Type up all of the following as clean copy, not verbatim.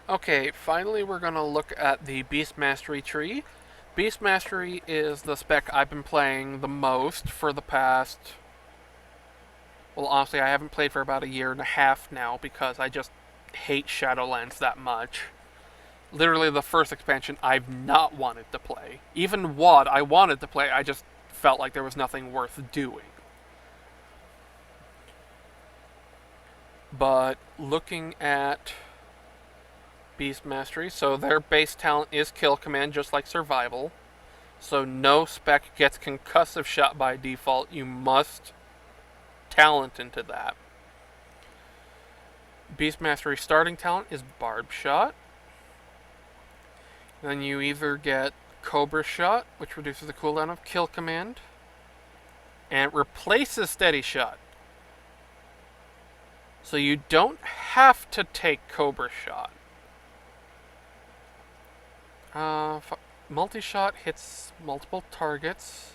Okay, finally we're going to look at the Beast Mastery tree. Beast Mastery is the spec I've been playing the most for the past... Well, honestly, I haven't played for about a year and a half now because I just hate Shadowlands that much. Literally the first expansion I've not wanted to play. Even WoD I wanted to play, I just felt like there was nothing worth doing. But looking at Beast Mastery, so their base talent is Kill Command, just like Survival. So no spec gets concussive shot by default. You must talent into that. Beast Mastery starting talent is Barb Shot. Then you either get Cobra Shot, which reduces the cooldown of Kill Command, and it replaces Steady Shot. So you don't have to take Cobra Shot. Multi-shot hits multiple targets.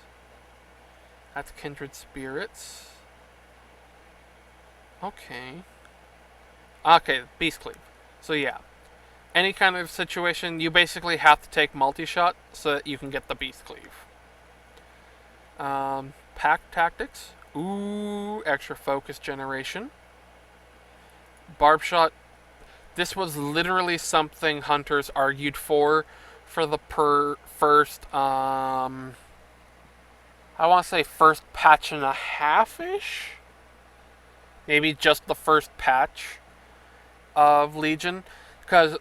That's Kindred Spirits. Okay. Okay, Beast Cleave. So yeah, any kind of situation, you basically have to take multi-shot so that you can get the Beast Cleave. Pack Tactics. Ooh, extra focus generation. Barb Shot. This was literally something hunters argued for the first, I want to say first patch and a half-ish? Maybe just the first patch of Legion. Because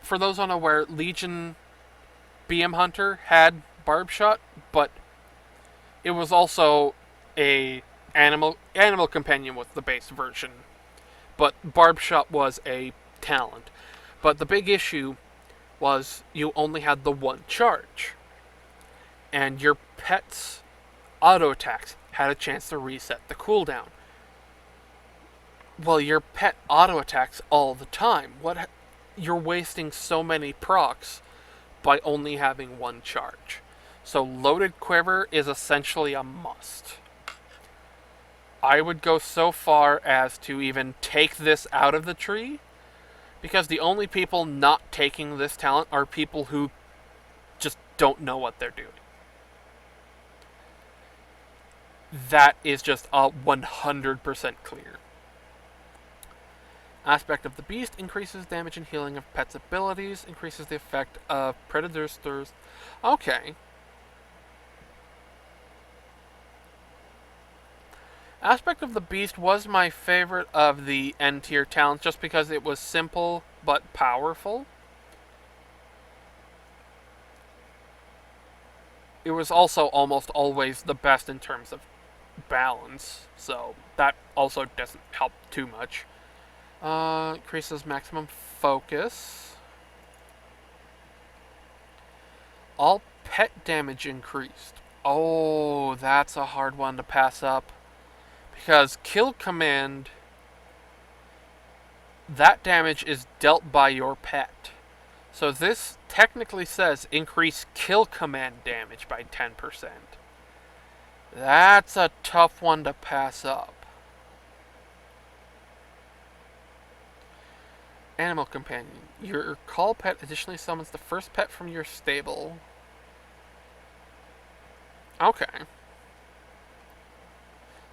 for those unaware, Legion BM Hunter had Barb Shot, but it was also a animal companion with the base version. But Barb Shot was a talent. But the big issue was you only had the one charge. And your pet's auto attacks had a chance to reset the cooldown. Well, your pet auto attacks all the time. You're wasting so many procs by only having one charge. So Loaded Quiver is essentially a must. I would go so far as to even take this out of the tree, because the only people not taking this talent are people who just don't know what they're doing. That is just 100% clear. Aspect of the Beast increases damage and healing of pets' abilities, increases the effect of Predator's Thirst. Okay. Aspect of the Beast was my favorite of the N tier talents just because it was simple but powerful. It was also almost always the best in terms of balance, so that also doesn't help too much. Increases maximum focus. All pet damage increased. Oh, that's a hard one to pass up. Because Kill Command, that damage is dealt by your pet. So this technically says increase Kill Command damage by 10%. That's a tough one to pass up. Animal Companion. Your call pet additionally summons the first pet from your stable. Okay.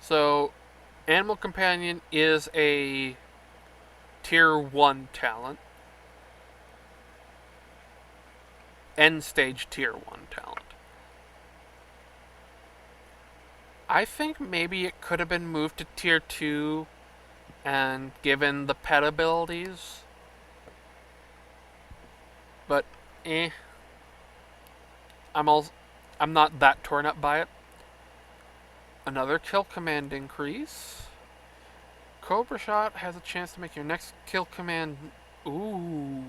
So, Animal Companion is a Tier 1 talent. End stage Tier 1 talent. I think maybe it could have been moved to Tier 2 and given the pet abilities. But, I'm not that torn up by it. Another Kill Command increase. Cobra Shot has a chance to make your next Kill Command... Ooh.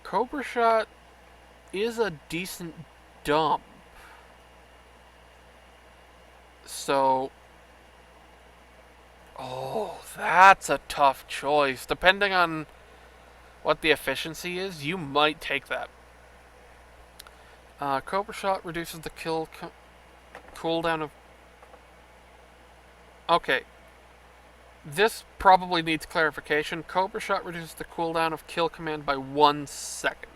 Cobra Shot is a decent dump. So... Oh, that's a tough choice. Depending on what the efficiency is, you might take that. Cobra Shot reduces the cooldown of... Okay. This probably needs clarification. Cobra Shot reduces the cooldown of kill command by 1 second.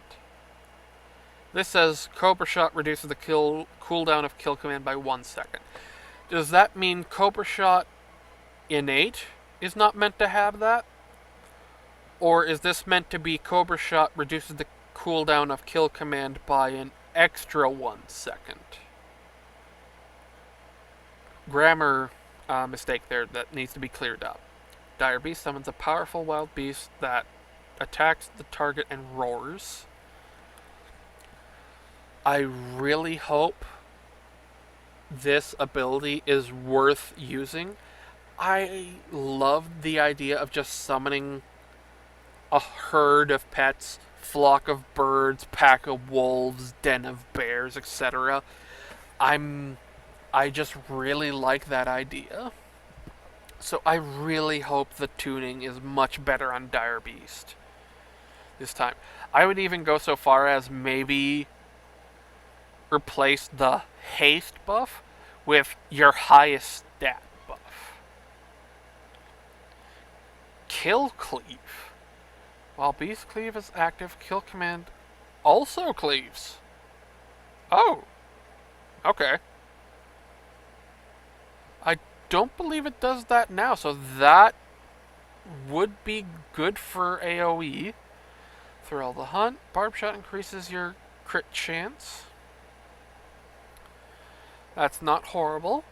This says Cobra Shot reduces the cooldown of kill command by 1 second. Does that mean Cobra Shot innate is not meant to have that? Or is this meant to be Cobra Shot reduces the cooldown of kill command by an extra 1 second? Grammar mistake there that needs to be cleared up. Dire Beast summons a powerful wild beast that attacks the target and roars. I really hope this ability is worth using. I love the idea of just summoning a herd of pets, flock of birds, pack of wolves, den of bears, etc. I just really like that idea. So I really hope the tuning is much better on Dire Beast this time. I would even go so far as maybe replace the haste buff with your highest stat buff. Kill Cleave. While Beast Cleave is active, Kill Command also cleaves. Oh. Okay. I don't believe it does that now, so that would be good for AoE. Thrill the Hunt. Barb Shot increases your crit chance. That's not horrible.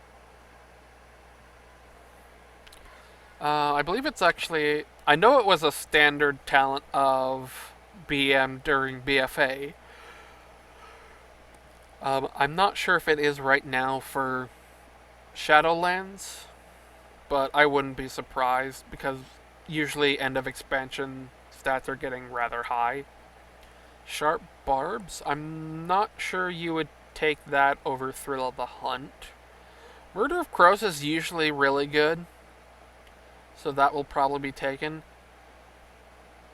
I believe it's actually... I know it was a standard talent of BM during BFA. I'm not sure if it is right now for Shadowlands, but I wouldn't be surprised because usually end of expansion stats are getting rather high. Sharp Barbs, I'm not sure you would take that over Thrill of the Hunt. Murder of Crows is usually really good, so that will probably be taken.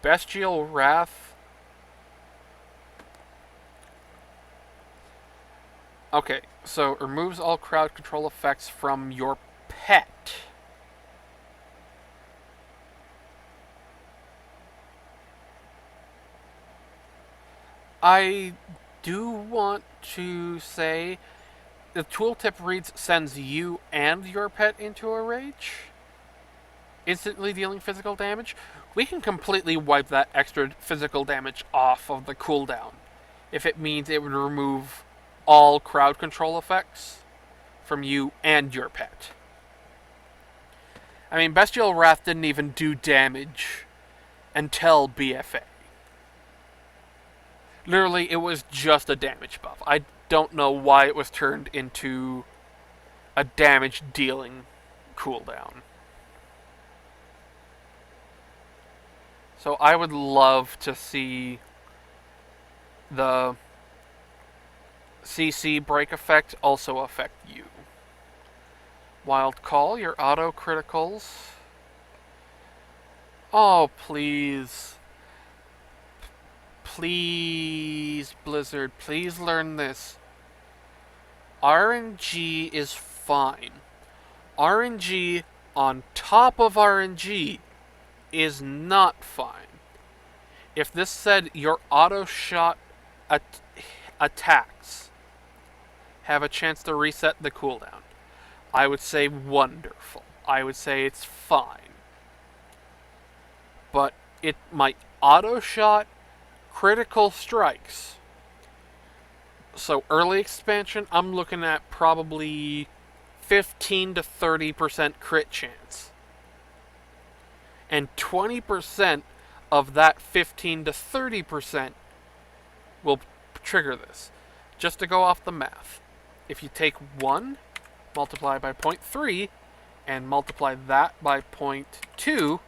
Bestial Wrath. Okay, so removes all crowd control effects from your pet. I do want to say the tooltip reads sends you and your pet into a rage, instantly dealing physical damage. We can completely wipe that extra physical damage off of the cooldown if it means it would remove all crowd control effects from you and your pet. I mean, Bestial Wrath didn't even do damage until BFA. Literally, it was just a damage buff. I don't know why it was turned into a damage dealing cooldown. So I would love to see the CC break effect also affect you. Wild Call, your auto criticals. Oh, please. Please, Blizzard, please learn this. RNG is fine. RNG on top of RNG is not fine. If this said your auto shot attacks have a chance to reset the cooldown, I would say wonderful. I would say it's fine. But it might auto shot critical strikes. So early expansion, I'm looking at probably 15 to 30% crit chance. And 20% of that 15 to 30% will trigger this. Just to go off the math. If you take 1, multiply by 0.3, and multiply that by 0.2,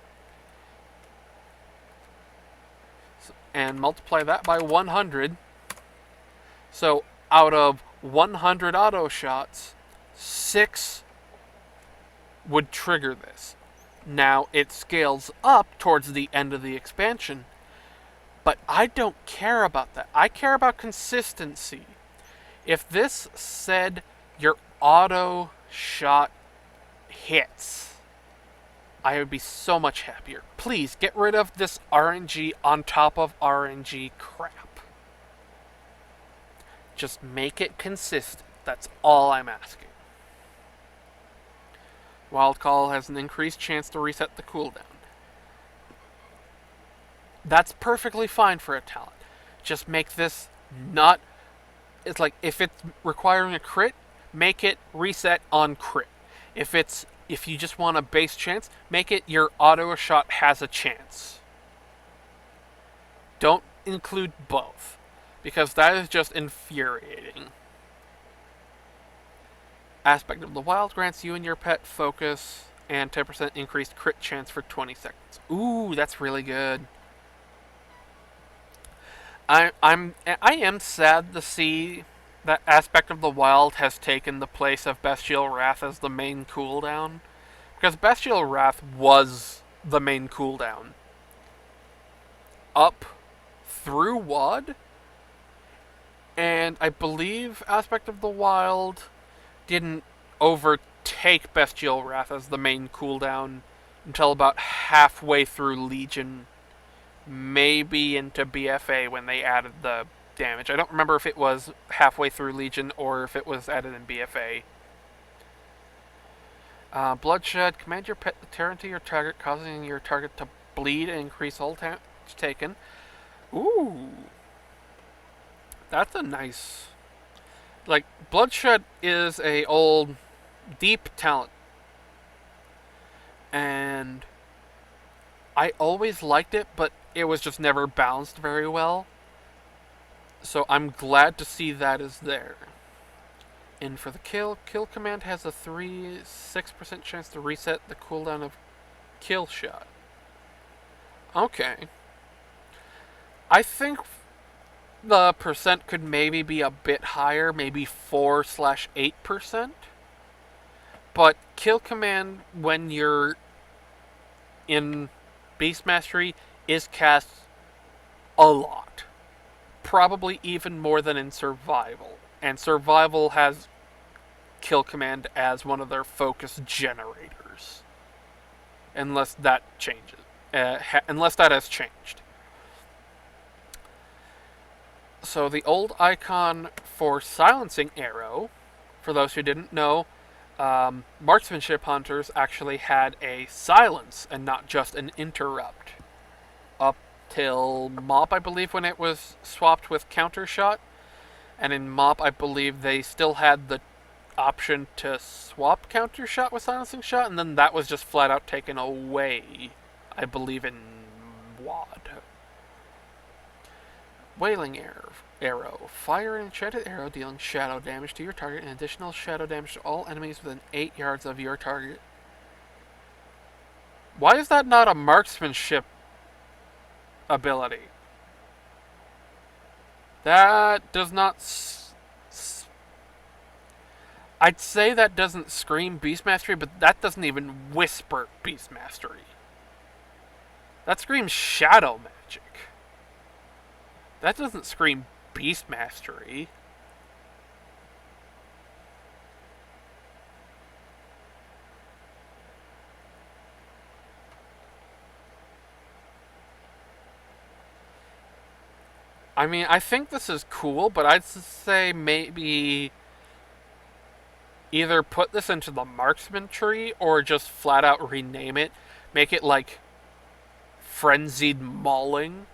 and multiply that by 100. So out of 100 auto shots, 6 would trigger this. Now it scales up towards the end of the expansion, but I don't care about that. I care about consistency. If this said your auto shot hits, I would be so much happier. Please get rid of this RNG on top of RNG crap. Just make it consistent. That's all I'm asking. Wild Call has an increased chance to reset the cooldown. That's perfectly fine for a talent. Just make this not... It's like, if it's requiring a crit, make it reset on crit. If you just want a base chance, make it your auto shot has a chance. Don't include both, because that is just infuriating. Aspect of the Wild grants you and your pet focus and 10% increased crit chance for 20 seconds. Ooh, that's really good. I am sad to see that Aspect of the Wild has taken the place of Bestial Wrath as the main cooldown. Because Bestial Wrath was the main cooldown. Up through WoD. And I believe Aspect of the Wild didn't overtake Bestial Wrath as the main cooldown until about halfway through Legion. Maybe into BFA when they added the damage. I don't remember if it was halfway through Legion or if it was added in BFA. Bloodshed. Command your pet to tear into your target, causing your target to bleed and increase all damage taken. Ooh. That's a nice... Like, Bloodshed is a old, deep talent. And I always liked it, but it was just never balanced very well. So I'm glad to see that is there. And for the kill command has a 6% chance to reset the cooldown of kill shot. Okay. I think the percent could maybe be a bit higher, maybe 4/8%. But kill command when you're in Beast Mastery is cast a lot. Probably even more than in Survival. And Survival has kill command as one of their focus generators. Unless that changes. Unless that has changed. So the old icon for silencing arrow, for those who didn't know, marksmanship hunters actually had a silence and not just an interrupt. Up till MoP, I believe, when it was swapped with counter shot. And in MoP, I believe they still had the option to swap counter shot with silencing shot, and then that was just flat out taken away, I believe, in WoD. Wailing arrow. Fire an enchanted arrow dealing shadow damage to your target and additional shadow damage to all enemies within 8 yards of your target. Why is that not a marksmanship ability? That does not... I'd say that doesn't scream Beast Mastery, but that doesn't even whisper Beast Mastery. That screams Shadow Magic. That doesn't scream Beast Mastery. I mean, I think this is cool, but I'd say maybe either put this into the marksman tree or just flat out rename it. Make it like Frenzied Mauling.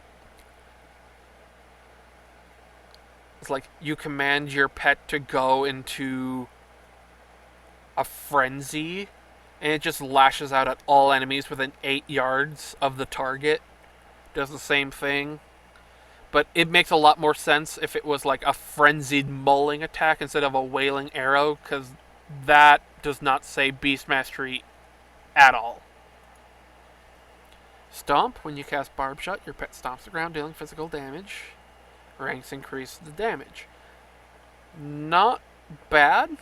It's like you command your pet to go into a frenzy, and it just lashes out at all enemies within 8 yards of the target. Does the same thing. But it makes a lot more sense if it was like a frenzied mauling attack instead of a wailing arrow, because that does not say Beast Mastery at all. Stomp. When you cast Barb Shot, your pet stomps the ground, dealing physical damage. Ranks increase the damage. Not bad,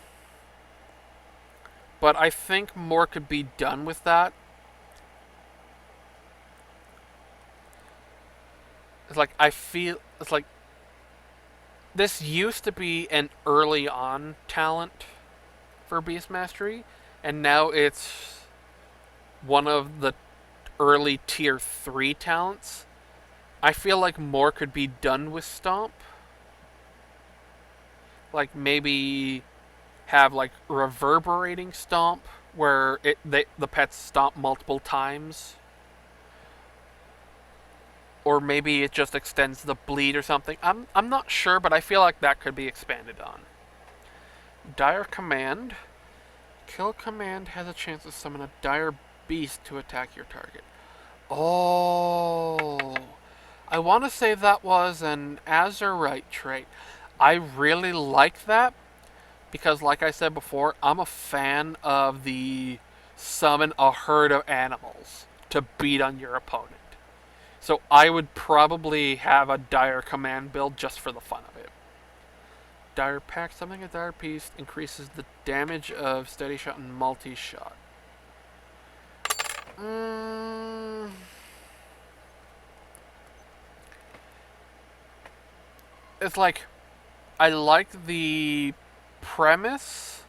but I think more could be done with that. It's like, I feel, it's like, this used to be an early on talent for Beast Mastery, and now it's one of the early tier 3 talents, I feel like more could be done with Stomp. Like maybe have like reverberating Stomp where the pets stomp multiple times. Or maybe it just extends the bleed or something. I'm not sure, but I feel like that could be expanded on. Dire Command. Kill command has a chance to summon a dire beast to attack your target. Oh. I want to say that was an Azurite trait. I really like that because, like I said before, I'm a fan of the summon a herd of animals to beat on your opponent. So I would probably have a Dire Command build just for the fun of it. Dire Pack, summoning a Dire Beast increases the damage of Steady Shot and Multi-Shot. It's like, I like the premise.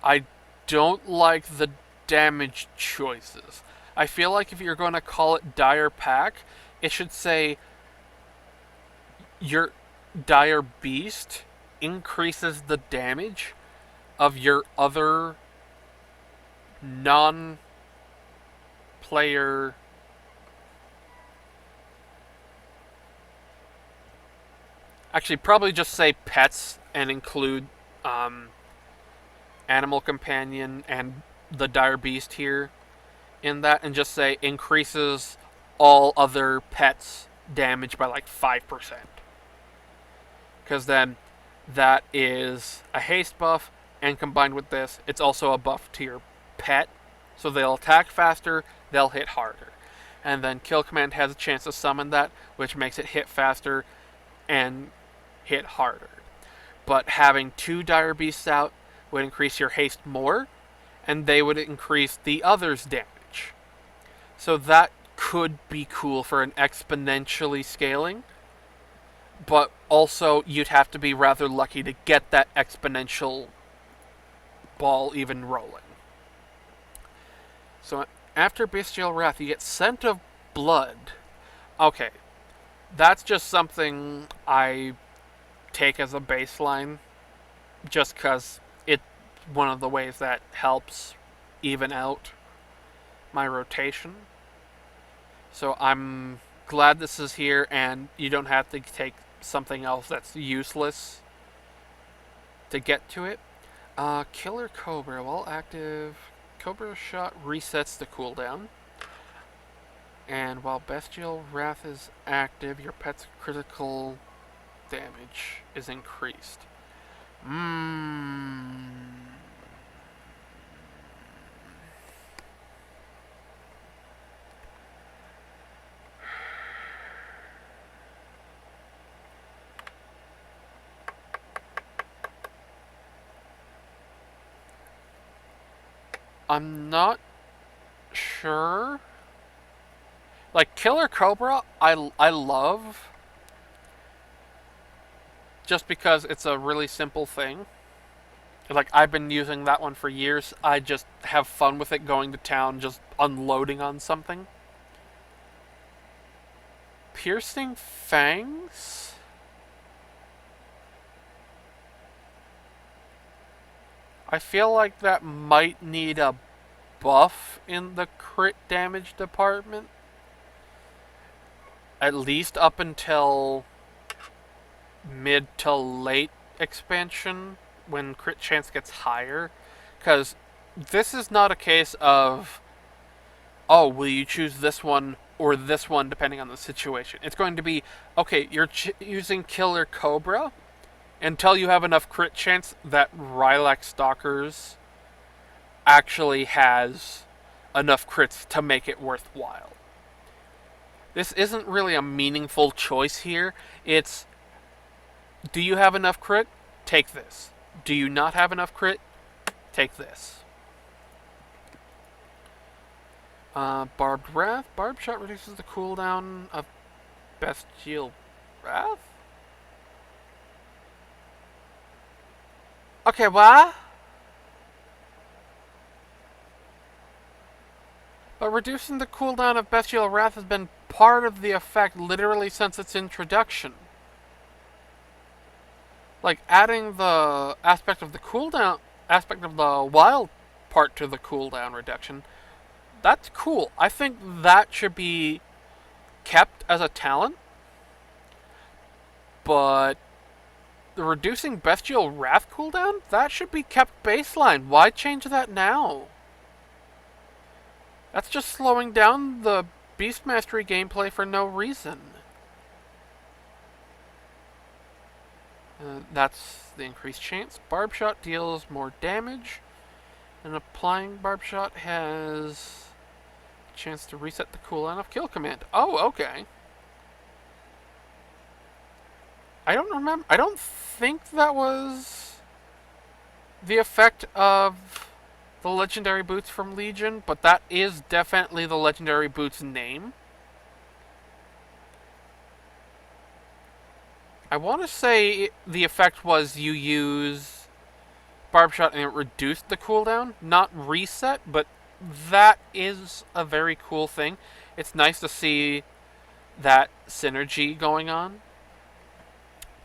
I don't like the damage choices. I feel like if you're going to call it Dire Pack, it should say your Dire Beast increases the damage of your other non-player actually probably just say pets and include Animal Companion and the Dire Beast here in that, and just say increases all other pets damage by like 5%. Because then that is a haste buff, and combined with this, it's also a buff to your pet. So they'll attack faster, they'll hit harder. And then Kill Command has a chance to summon that, which makes it hit faster and hit harder. But having 2 Dire Beasts out would increase your haste more, and they would increase the other's damage. So that could be cool for an exponentially scaling, but also you'd have to be rather lucky to get that exponential ball even rolling. So after Bestial Wrath, you get Scent of Blood. Okay, that's just something I take as a baseline, just because it's one of the ways that helps even out my rotation. So I'm glad this is here, and you don't have to take something else that's useless to get to it. Killer Cobra, while active, Cobra Shot resets the cooldown. And while Bestial Wrath is active, your pet's critical damage is increased. I'm not sure. Like, Killer Cobra, I love. Just because it's a really simple thing. Like, I've been using that one for years. I just have fun with it going to town, just unloading on something. Piercing Fangs? I feel like that might need a buff in the crit damage department. At least up until mid to late expansion, when crit chance gets higher. Because this is not a case of, oh, will you choose this one or this one depending on the situation. It's going to be, okay, you're using Killer Cobra until you have enough crit chance that Rylak Stalkers actually has enough crits to make it worthwhile. This isn't really a meaningful choice here. It's, do you have enough crit? Take this. Do you not have enough crit? Take this. Barbed Wrath. Barbed Shot reduces the cooldown of Bestial Wrath? Okay, what? But reducing the cooldown of Bestial Wrath has been part of the effect literally since its introduction. Like, adding the aspect of the cooldown, aspect of the wild part to the cooldown reduction, that's cool. I think that should be kept as a talent, but the reducing Bestial Wrath cooldown, that should be kept baseline. Why change that now? That's just slowing down the Beast Mastery gameplay for no reason. That's the increased chance. Barb Shot deals more damage, and applying Barb Shot has a chance to reset the cooldown of Kill Command. Oh, okay. I don't remember. I don't think that was the effect of the legendary boots from Legion, but that is definitely the legendary boots name. I want to say the effect was you use Barb Shot and it reduced the cooldown, not reset, but that is a very cool thing. It's nice to see that synergy going on.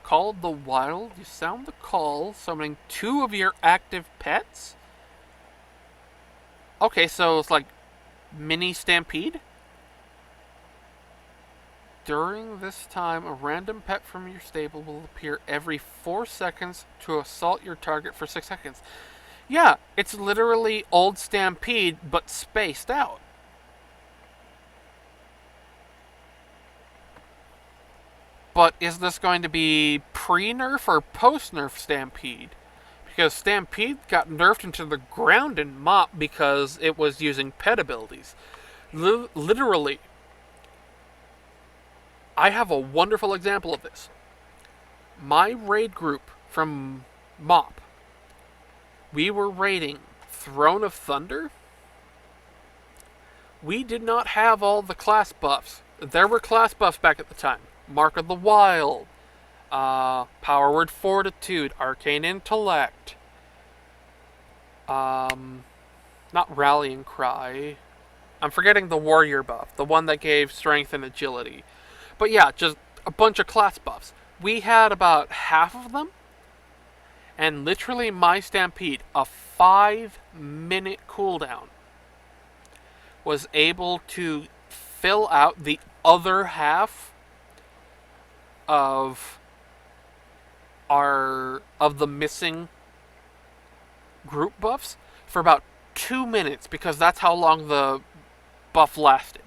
Call of the Wild, you sound the call, summoning 2 of your active pets? Okay, so it's like mini Stampede? During this time, a random pet from your stable will appear every 4 seconds to assault your target for 6 seconds. Yeah, it's literally old Stampede, but spaced out. But is this going to be pre-nerf or post-nerf Stampede? Because Stampede got nerfed into the ground in Mop because it was using pet abilities. Literally. I have a wonderful example of this. My raid group from Mop, we were raiding Throne of Thunder. We did not have all the class buffs. There were class buffs back at the time. Mark of the Wild, Power Word Fortitude, Arcane Intellect, not Rallying Cry. I'm forgetting the Warrior buff, the one that gave strength and agility. But yeah, just a bunch of class buffs. We had about half of them, and literally my Stampede, a 5-minute cooldown, was able to fill out the other half of the missing group buffs for about 2 minutes, because that's how long the buff lasted.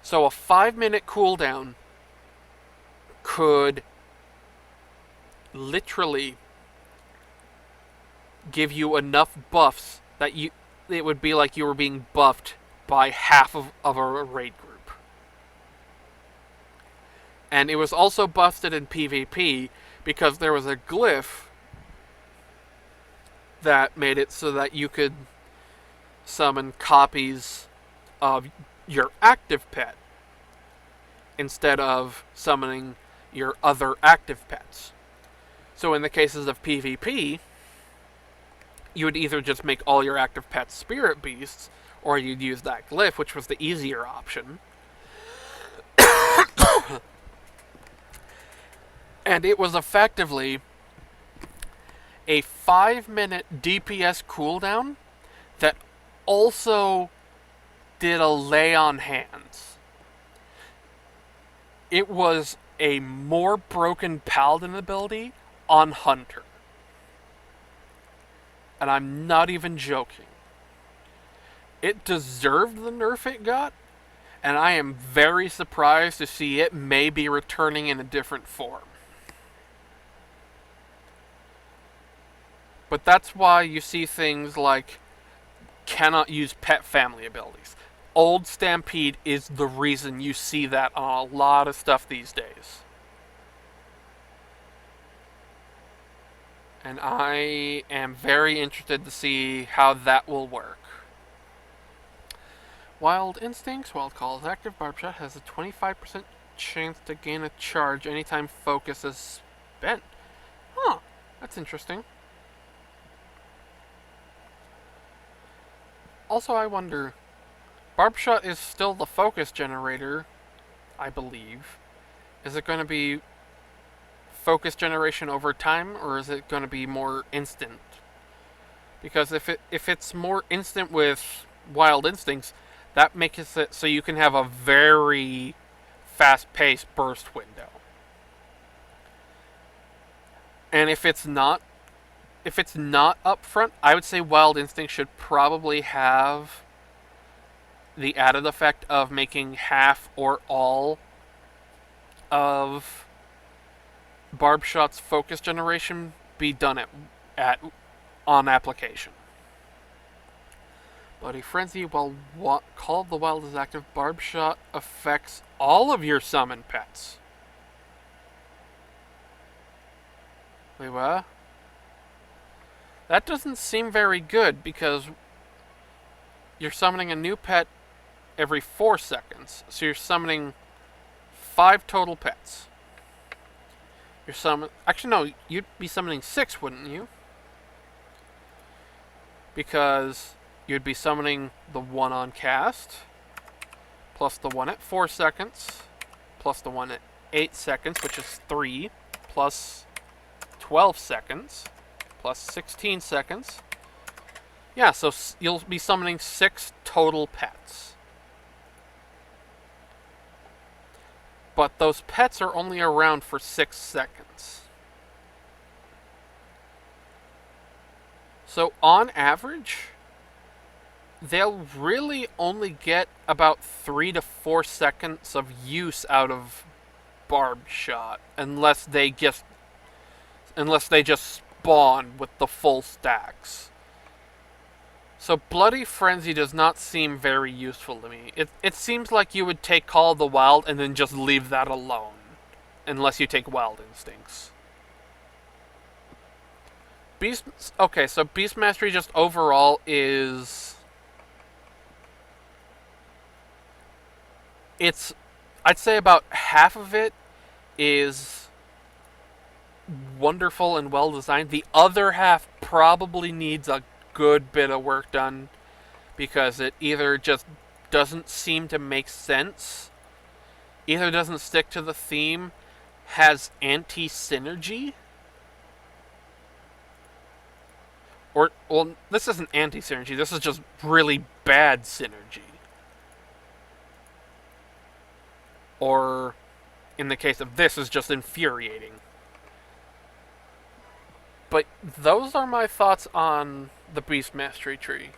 So a 5-minute cooldown could literally give you enough buffs that it would be like you were being buffed by half of a raid group. And it was also busted in PvP because there was a glyph that made it so that you could summon copies of your active pet instead of summoning your other active pets. So in the cases of PvP, you would either just make all your active pets spirit beasts, or you'd use that glyph, which was the easier option. And it was effectively a 5-minute DPS cooldown that also did a lay on hands. It was a more broken paladin ability on Hunter. And I'm not even joking. It deserved the nerf it got, and I am very surprised to see it may be returning in a different form. But that's why you see things like cannot use pet family abilities. Old Stampede is the reason you see that on a lot of stuff these days. And I am very interested to see how that will work. Wild Instincts, Wild Call is active. Barb Shot has a 25% chance to gain a charge anytime focus is spent. Huh, that's interesting. Also, I wonder, Barbshot is still the focus generator, I believe. Is it going to be focus generation over time, or is it going to be more instant? Because if it's more instant with Wild Instincts, that makes it so you can have a very fast-paced burst window. And if it's not upfront, I would say Wild Instinct should probably have the added effect of making half or all of Barbshot's focus generation be done at on application. Bloody Frenzy, while Call of the Wild is active, Barbshot affects all of your summon pets. Wait, what? That doesn't seem very good because you're summoning a new pet every 4 seconds. So you're summoning 5 total pets. Actually, no, you'd be summoning 6, wouldn't you? Because you'd be summoning the one on cast, plus the one at 4 seconds, plus the one at 8 seconds, which is 3, plus 12 seconds, plus 16 seconds. Yeah, so you'll be summoning 6 total pets. But those pets are only around for 6 seconds. So on average, they'll really only get about 3 to 4 seconds of use out of Barbshot, unless they just spawn with the full stacks. So Bloody Frenzy does not seem very useful to me. It seems like you would take Call of the Wild and then just leave that alone, unless you take Wild Instincts. Okay, so Beast Mastery just overall is... I'd say about half of it is wonderful and well designed. The other half probably needs a good bit of work done because it either just doesn't seem to make sense, either doesn't stick to the theme, has anti-synergy, or, well, this isn't anti-synergy, this is just really bad synergy. Or, in the case of this, is just infuriating. But those are my thoughts on the Beast Mastery tree.